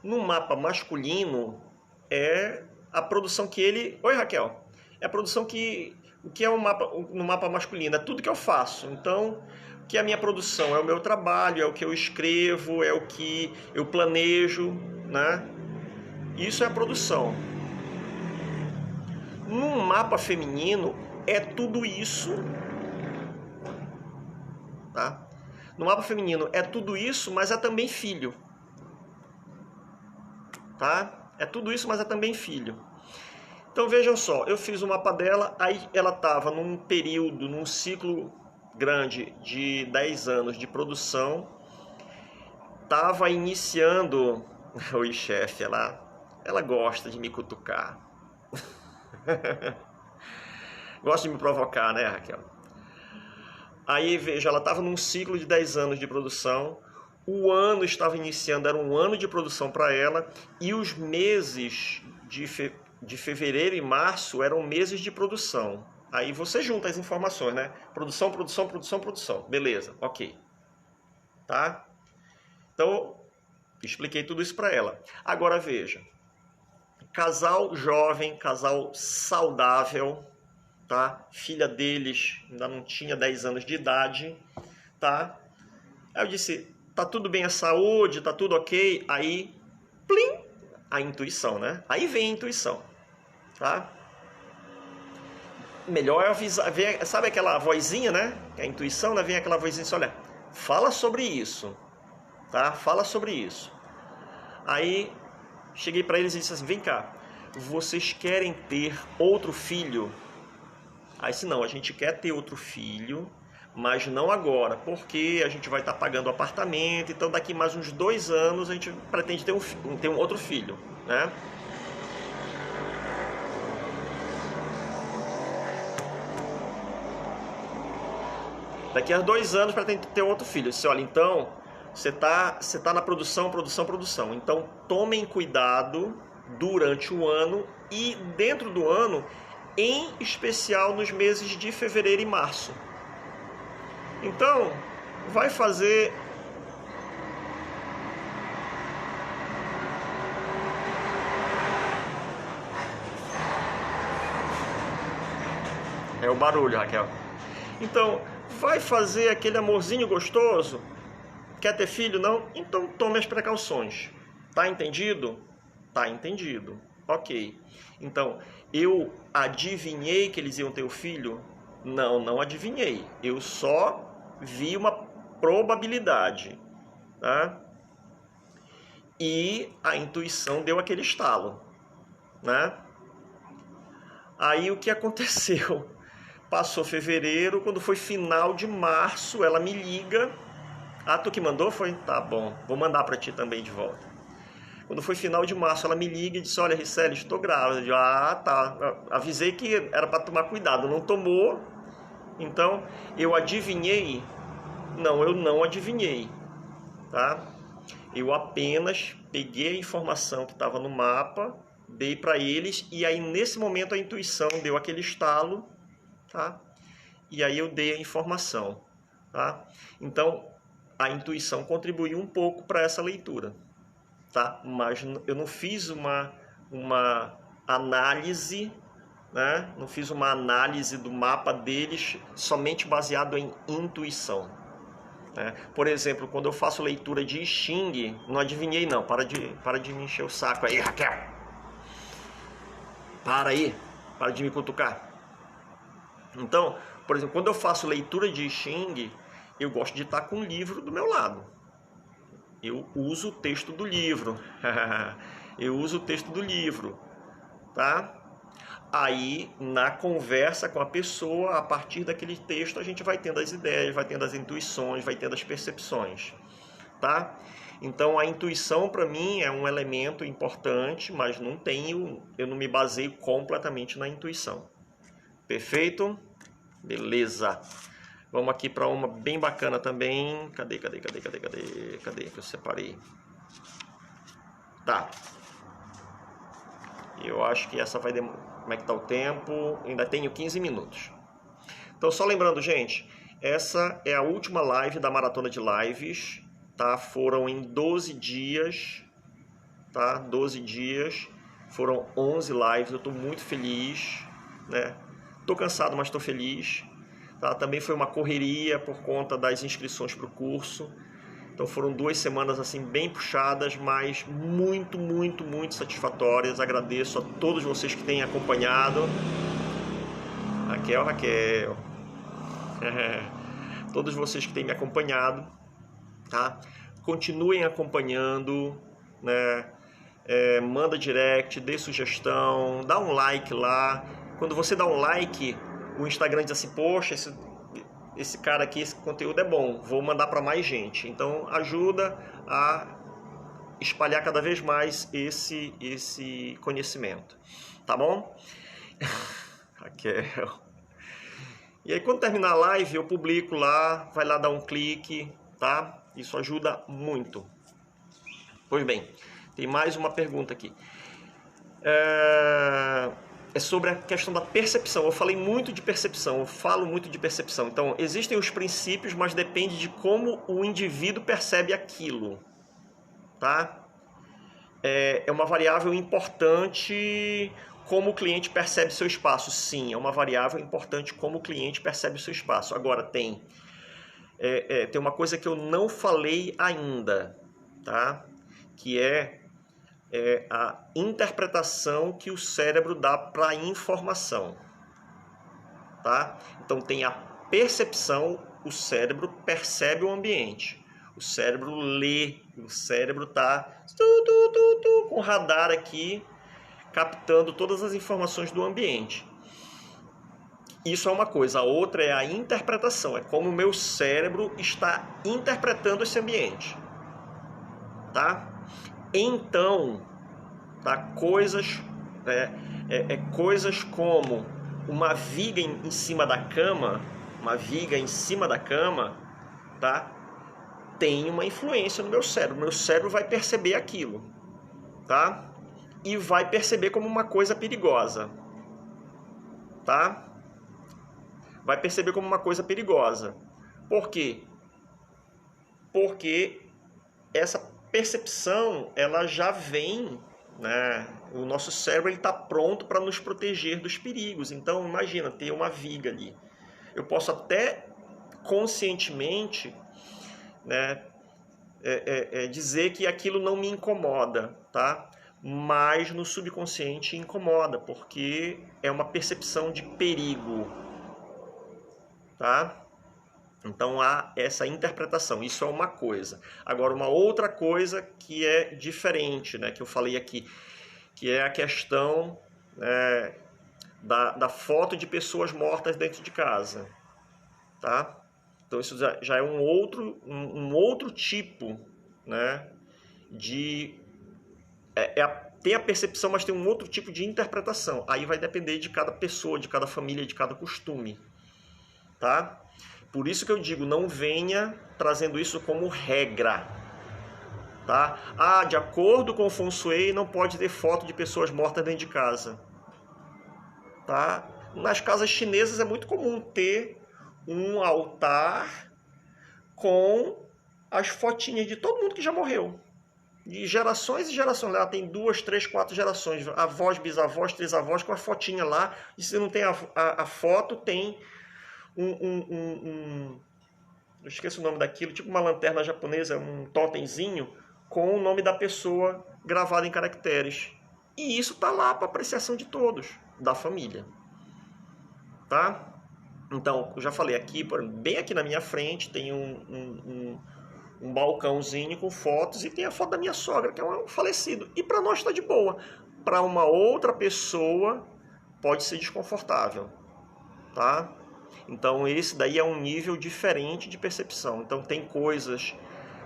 Speaker 1: No mapa masculino é a produção que ele... Oi, Raquel. É a produção que... O que é no mapa masculino? É tudo que eu faço. Então, o que é a minha produção? É o meu trabalho, é o que eu escrevo, é o que eu planejo, né? Isso é a produção. Num mapa feminino é tudo isso, tá? No mapa feminino é tudo isso, mas é também filho, tá? É tudo isso, mas é também filho. Então vejam só, eu fiz o mapa dela, aí ela estava num período, num ciclo grande de 10 anos de produção, estava iniciando, oi chefe, ela gosta de me cutucar. Gosta de me provocar, né, Raquel? Aí, veja, ela estava num ciclo de 10 anos de produção, o ano estava iniciando, era um ano de produção para ela, e os meses de fevereiro e março eram meses de produção. Aí você junta as informações, né? Produção, produção, produção, produção. Beleza, ok. Tá? Então, expliquei tudo isso para ela. Agora, veja. Casal jovem, casal saudável, tá? Filha deles ainda não tinha 10 anos de idade, tá? Aí eu disse, tá tudo bem a saúde, tá tudo ok? Aí, plim, a intuição, né? Aí vem a intuição, tá? Melhor é avisar, sabe aquela vozinha, né? A intuição, né? Vem aquela vozinha assim, olha, fala sobre isso, tá? Fala sobre isso. Aí, cheguei para eles e disse assim, vem cá, vocês querem ter outro filho? Aí disse, não, a gente quer ter outro filho, mas não agora, porque a gente vai estar pagando o apartamento, então daqui mais uns 2 anos a gente pretende ter um outro filho, né? Daqui a 2 anos pretende ter outro filho. Eu disse, olha, então, você tá na produção. Então, tomem cuidado durante o ano e dentro do ano em especial nos meses de fevereiro e março. Então, vai fazer é o barulho, Raquel. Então, vai fazer aquele amorzinho gostoso? Quer ter filho? Não? Então tome as precauções. Tá entendido? Tá entendido. Ok. Então, eu adivinhei que eles iam ter o filho? Não, não adivinhei. Eu só vi uma probabilidade. Tá? E a intuição deu aquele estalo. Né? Aí o que aconteceu? Passou fevereiro, quando foi final de março, ela me liga. Ah, tu que mandou? Foi? Tá bom, vou mandar para ti também de volta. Quando foi final de março, ela me liga e disse, olha, Ricelli, estou grávida. Eu digo, ah, tá. Avisei que era para tomar cuidado, não tomou. Então, eu adivinhei? Não, eu não adivinhei. Tá? Eu apenas peguei a informação que estava no mapa, dei para eles, e aí nesse momento a intuição deu aquele estalo, tá? E aí eu dei a informação. Tá? Então, a intuição contribuiu um pouco para essa leitura, tá? Mas eu não fiz uma análise, né? Não fiz uma análise do mapa deles somente baseado em intuição. Né? Por exemplo, quando eu faço leitura de I Ching, não adivinhei não, para de me encher o saco aí, Raquel. Para de me cutucar. Então, por exemplo, quando eu faço leitura de I Ching, eu gosto de estar com um livro do meu lado. Eu uso o texto do livro. Eu uso o texto do livro, tá? Aí, na conversa com a pessoa, a partir daquele texto, a gente vai tendo as ideias, vai tendo as intuições, vai tendo as percepções, tá? Então, a intuição, para mim, é um elemento importante, mas eu não me baseio completamente na intuição. Perfeito? Beleza. Vamos aqui para uma bem bacana também. Cadê que eu separei? Tá. Eu acho que essa vai demorar. Como é que tá o tempo? Ainda tenho 15 minutos. Então, só lembrando, gente, essa é a última live da maratona de lives, tá? Foram em 12 dias, tá? 12 dias. Foram 11 lives. Eu tô muito feliz, né? Tô cansado, mas tô feliz. Tá? Também foi uma correria por conta das inscrições para o curso. Então foram 2 semanas assim bem puxadas, mas muito satisfatórias. Agradeço a todos vocês que têm acompanhado. Raquel. Todos vocês que têm me acompanhado, tá? Continuem acompanhando, né? Manda direct, dê sugestão, dá um like lá. Quando você dá um like, o Instagram diz assim, poxa, esse cara aqui, esse conteúdo é bom, vou mandar para mais gente. Então ajuda a espalhar cada vez mais esse conhecimento, tá bom? Raquel. E aí quando terminar a live eu publico lá, vai lá dar um clique, tá? Isso ajuda muito. Pois bem, tem mais uma pergunta aqui. É sobre a questão da percepção. Eu falei muito de percepção, eu falo muito de percepção. Então, existem os princípios, mas depende de como o indivíduo percebe aquilo, tá? É uma variável importante como o cliente percebe seu espaço. Sim, é uma variável importante como o cliente percebe o seu espaço. Agora, tem uma coisa que eu não falei ainda, tá? Que é a interpretação que o cérebro dá para a informação, tá? Então tem a percepção, o cérebro percebe o ambiente, o cérebro lê, o cérebro tá com o radar aqui captando todas as informações do ambiente. Isso é uma coisa. A outra é a interpretação, é como o meu cérebro está interpretando esse ambiente, tá? Então, tá? Coisas como uma viga em cima da cama, tá? Tem uma influência no meu cérebro. Meu cérebro vai perceber aquilo, tá? E vai perceber como uma coisa perigosa, tá? Vai perceber como uma coisa perigosa. Por quê? Porque essa percepção, ela já vem, né? O nosso cérebro está pronto para nos proteger dos perigos. Então, imagina, ter uma viga ali. Eu posso até conscientemente, né, dizer que aquilo não me incomoda, tá? Mas no subconsciente incomoda, porque é uma percepção de perigo, tá? Então há essa interpretação, isso é uma coisa. Agora, uma outra coisa que é diferente, né, que eu falei aqui, que é a questão da foto de pessoas mortas dentro de casa, tá? Então isso já é um outro tipo, né, de... tem a percepção, mas tem um outro tipo de interpretação. Aí vai depender de cada pessoa, de cada família, de cada costume, tá? Por isso que eu digo, não venha trazendo isso como regra, tá? Ah, de acordo com o Feng Shui, não pode ter foto de pessoas mortas dentro de casa, tá? Nas casas chinesas é muito comum ter um altar com as fotinhas de todo mundo que já morreu. De gerações e gerações. Lá tem 2, 3, 4 gerações. Avós, bisavós, trisavós com a fotinha lá. E se não tem a foto, tem eu esqueço o nome daquilo, tipo uma lanterna japonesa, um totemzinho, com o nome da pessoa gravado em caracteres. E isso tá lá para apreciação de todos, da família. Tá? Então, eu já falei aqui, bem aqui na minha frente, tem um balcãozinho com fotos e tem a foto da minha sogra, que é um falecido. E para nós está de boa. Para uma outra pessoa pode ser desconfortável, tá? Então esse daí é um nível diferente de percepção. Então tem coisas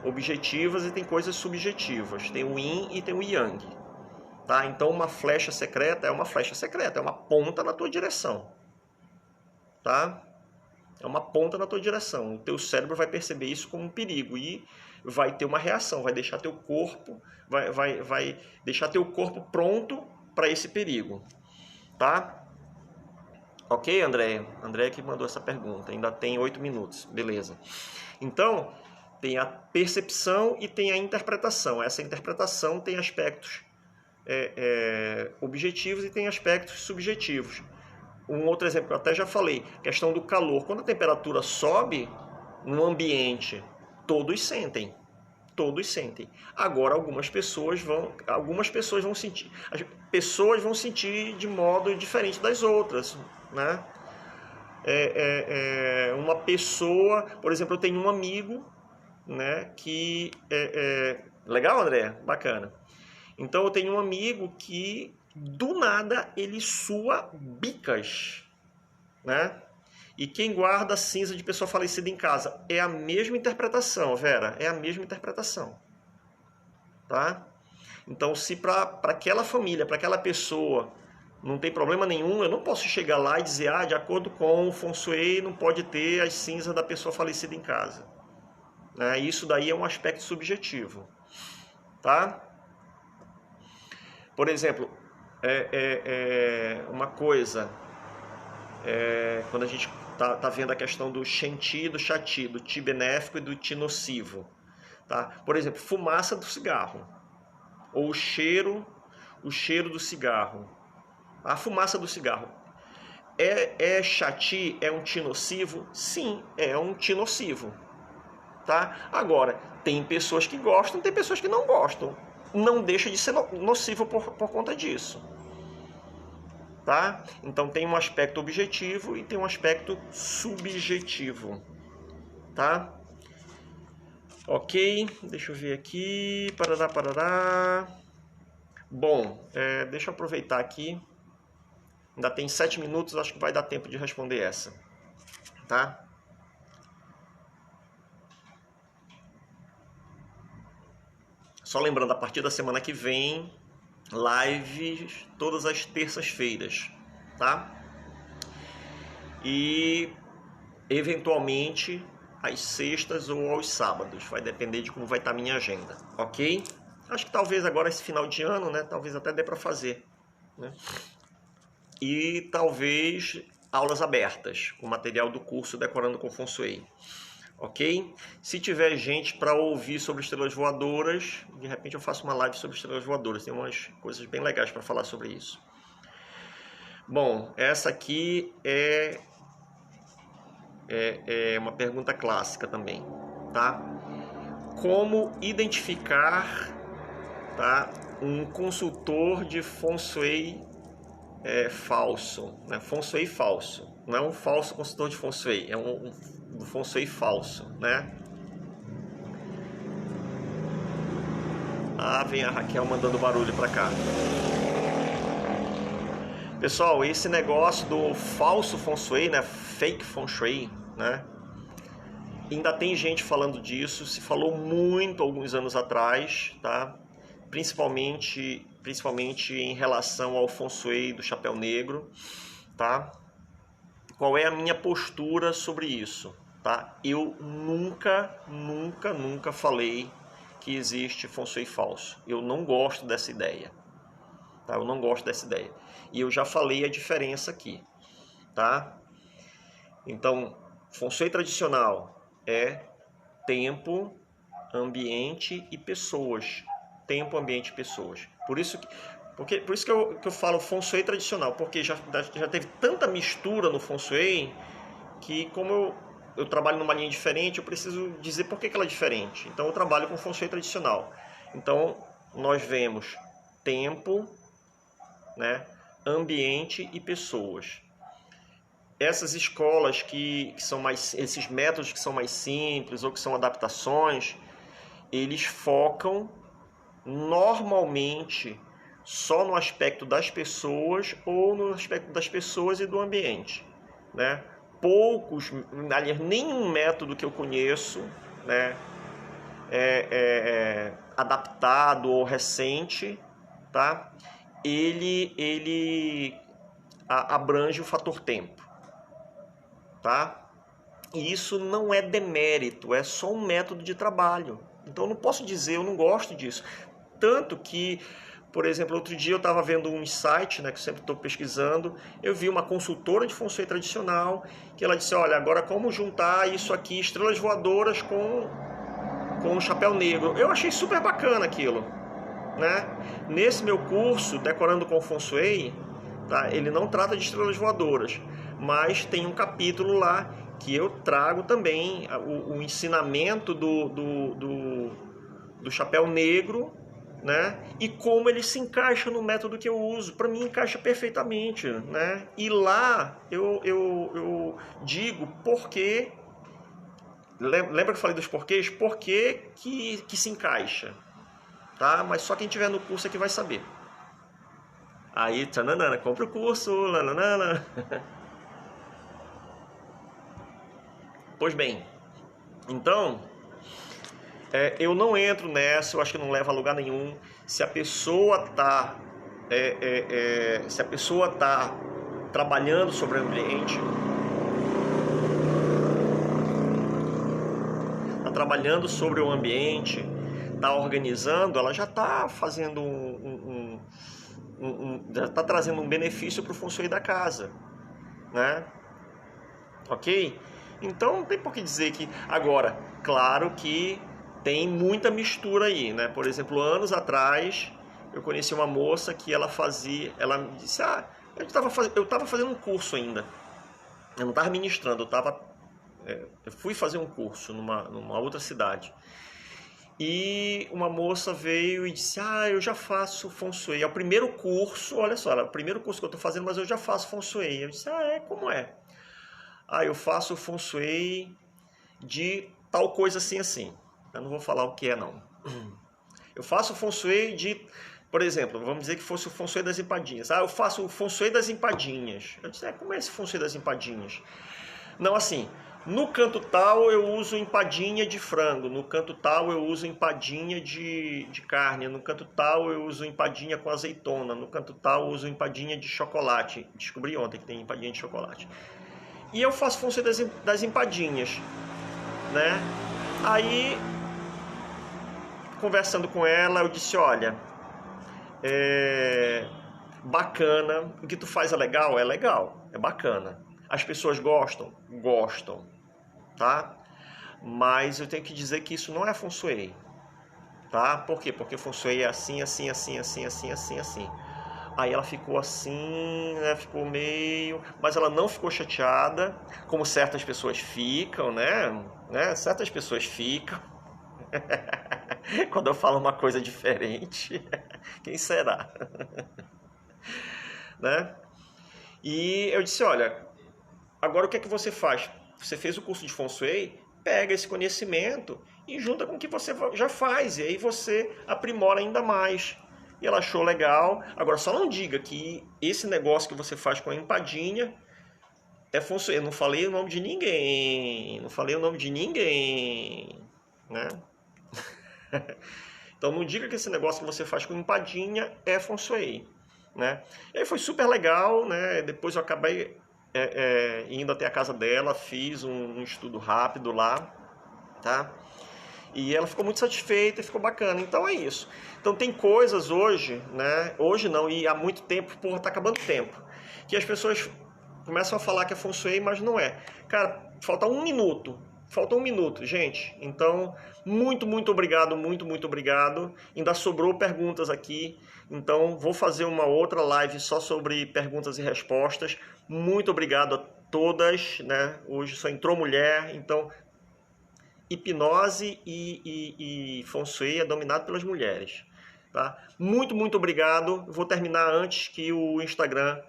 Speaker 1: objetivas e tem coisas subjetivas. Tem o yin e tem o yang, tá? Então uma flecha secreta é uma flecha secreta, é uma ponta na tua direção, tá? É uma ponta na tua direção. O teu cérebro vai perceber isso como um perigo e vai ter uma reação, vai deixar teu corpo, vai deixar teu corpo pronto para esse perigo, tá? Ok, André? André que mandou essa pergunta. Ainda tem 8 minutos. Beleza. Então, tem a percepção e tem a interpretação. Essa interpretação tem aspectos objetivos e tem aspectos subjetivos. Um outro exemplo que eu até já falei, questão do calor. Quando a temperatura sobe no ambiente, todos sentem. Todos sentem. Agora, algumas pessoas vão sentir. As pessoas vão sentir de modo diferente das outras, né? Uma pessoa, por exemplo, eu tenho um amigo, né, que legal, André? Bacana. Então eu tenho um amigo que do nada ele sua bicas, né? E quem guarda cinza de pessoa falecida em casa é a mesma interpretação, Vera, é a mesma interpretação, tá? Então, se para aquela família, para aquela pessoa não tem problema nenhum, eu não posso chegar lá e dizer, de acordo com o Feng Shui, não pode ter as cinzas da pessoa falecida em casa. Isso daí é um aspecto subjetivo, tá? Por exemplo, uma coisa, quando a gente tá vendo a questão do Shen Qi e do Sha Qi, do Qi benéfico e do Qi nocivo, tá? Por exemplo, fumaça do cigarro, ou o cheiro do cigarro. A fumaça do cigarro Sha Qi, é um Qi nocivo? Sim, é um Qi nocivo, tá? Agora, tem pessoas que gostam, tem pessoas que não gostam. Não deixa de ser nocivo por conta disso, tá? Então tem um aspecto objetivo e tem um aspecto subjetivo, tá? Ok, deixa eu ver aqui, parará. Bom, deixa eu aproveitar aqui, ainda tem 7 minutos, acho que vai dar tempo de responder essa, tá? Só lembrando, a partir da semana que vem, lives todas as terças-feiras, tá? E eventualmente às sextas ou aos sábados, vai depender de como vai estar a minha agenda, ok? Acho que talvez agora esse final de ano, né, talvez até dê para fazer, né? e talvez aulas abertas, com material do curso Decorando com Feng Shui. Ok? Se tiver gente para ouvir sobre estrelas voadoras, de repente eu faço uma live sobre estrelas voadoras. Tem umas coisas bem legais para falar sobre isso. Bom, essa aqui é uma pergunta clássica também, tá? Como identificar, tá, um consultor de Feng Shui falso, né? Feng Shui falso. Não é um falso consultor de Feng Shui, é um Feng Shui falso, né? Ah, vem a Raquel mandando barulho pra cá. Pessoal, esse negócio do falso Feng Shui, né? Fake Feng Shui, né? Ainda tem gente falando disso, se falou muito alguns anos atrás, tá? Principalmente em relação ao Feng Shui do chapéu negro, tá? Qual é a minha postura sobre isso, tá? Eu nunca falei que existe Feng Shui falso. Eu não gosto dessa ideia, tá? Eu não gosto dessa ideia. E eu já falei a diferença aqui, tá? Então, Feng Shui tradicional é tempo, ambiente e pessoas. Tempo, ambiente e pessoas. Por isso que eu falo Feng Shui tradicional, porque já teve tanta mistura no Feng Shui que, como eu trabalho numa linha diferente, eu preciso dizer por que ela é diferente. Então eu trabalho com Feng Shui tradicional. Então nós vemos tempo, né, ambiente e pessoas. Essas escolas que são mais, esses métodos que são mais simples ou que são adaptações, eles focam normalmente só no aspecto das pessoas ou no aspecto das pessoas e do ambiente, né? Poucos, aliás, nenhum método que eu conheço, né, adaptado ou recente, tá? Ele abrange o fator tempo, tá? E isso não é demérito, é só um método de trabalho. Então eu não posso dizer, eu não gosto disso. Tanto que, por exemplo, outro dia eu estava vendo um site, né, que eu sempre estou pesquisando, eu vi uma consultora de Feng Shui tradicional, que ela disse, olha, agora como juntar isso aqui, estrelas voadoras com um chapéu negro. Eu achei super bacana aquilo, né? Nesse meu curso, Decorando com Feng Shui, tá, ele não trata de estrelas voadoras, mas tem um capítulo lá que eu trago também o ensinamento do chapéu negro, né? E como ele se encaixa no método que eu uso. Para mim encaixa perfeitamente, né? E lá eu digo por quê. Lembra que eu falei dos porquês? Por que se encaixa, tá? Mas só quem tiver no curso é que vai saber. Aí, tchananana, compra o curso, lananana. Pois bem, então, eu não entro nessa, eu acho que não leva a lugar nenhum. Se a pessoa está trabalhando sobre o ambiente, está organizando, ela já está fazendo já está trazendo um benefício para o Feng Shui da casa, né? Ok? Então não tem por que dizer que... Agora, claro que tem muita mistura aí, né? Por exemplo, anos atrás, eu conheci uma moça que ela me disse, eu estava fazendo um curso ainda. Eu não estava ministrando, eu fui fazer um curso numa outra cidade. E uma moça veio e disse, eu já faço Feng Shui. É o primeiro curso, olha só, é o primeiro curso que eu estou fazendo, mas eu já faço Feng Shui. Eu disse, como é? Eu faço Feng Shui de tal coisa assim, assim. Eu não vou falar o que é, não. Eu faço Feng Shui de, por exemplo, vamos dizer que fosse o Feng Shui das empadinhas. Eu faço o Feng Shui das empadinhas. Eu disse, como é esse Feng Shui das empadinhas? Não, assim, no canto tal eu uso empadinha de frango, no canto tal eu uso empadinha de carne, no canto tal eu uso empadinha com azeitona, no canto tal eu uso empadinha de chocolate. Descobri ontem que tem empadinha de chocolate. E eu faço Feng Shui das empadinhas, né? Aí, conversando com ela, eu disse, olha, bacana. O que tu faz é legal? É legal, é bacana. As pessoas gostam? Gostam, tá? Mas eu tenho que dizer que isso não é Feng Shui, tá? Por quê? Porque Feng Shui é assim, assim, assim, assim, assim, assim, assim. Aí ela ficou assim, né? Ficou meio... Mas ela não ficou chateada, como certas pessoas ficam, né? Certas pessoas ficam. Quando eu falo uma coisa diferente, quem será? Né? E eu disse, olha, agora o que é que você faz? Você fez o curso de Feng Shui, pega esse conhecimento e junta com o que você já faz, e aí você aprimora ainda mais. E ela achou legal. Agora, só não diga que esse negócio que você faz com a empadinha é Feng Shui. Eu não falei o nome de ninguém, não falei o nome de ninguém, né? Então não diga que esse negócio que você faz com empadinha é Feng Shui, né? E aí foi super legal, né? Depois eu acabei indo até a casa dela, fiz um estudo rápido lá, tá? E ela ficou muito satisfeita e ficou bacana. Então é isso. Então tem coisas hoje, né? Hoje não, e há muito tempo, porra, tá acabando o tempo, que as pessoas começam a falar que é Feng Shui, mas não é. Cara, falta um minuto. Falta um minuto, gente. Então, muito obrigado, muito obrigado. Ainda sobrou perguntas aqui. Então, vou fazer uma outra live só sobre perguntas e respostas. Muito obrigado a todas, né? Hoje só entrou mulher, então hipnose e Feng Shui é dominado pelas mulheres, tá? Muito obrigado. Eu vou terminar antes que o Instagram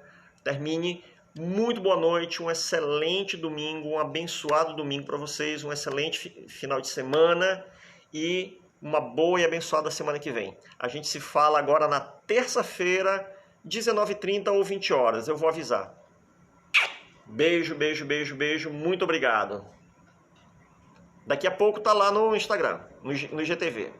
Speaker 1: termine. Muito boa noite, um excelente domingo, um abençoado domingo para vocês, um excelente final de semana e uma boa e abençoada semana que vem. A gente se fala agora na terça-feira, 19h30 ou 20 horas, eu vou avisar. Beijo, muito obrigado. Daqui a pouco tá lá no Instagram, no IGTV.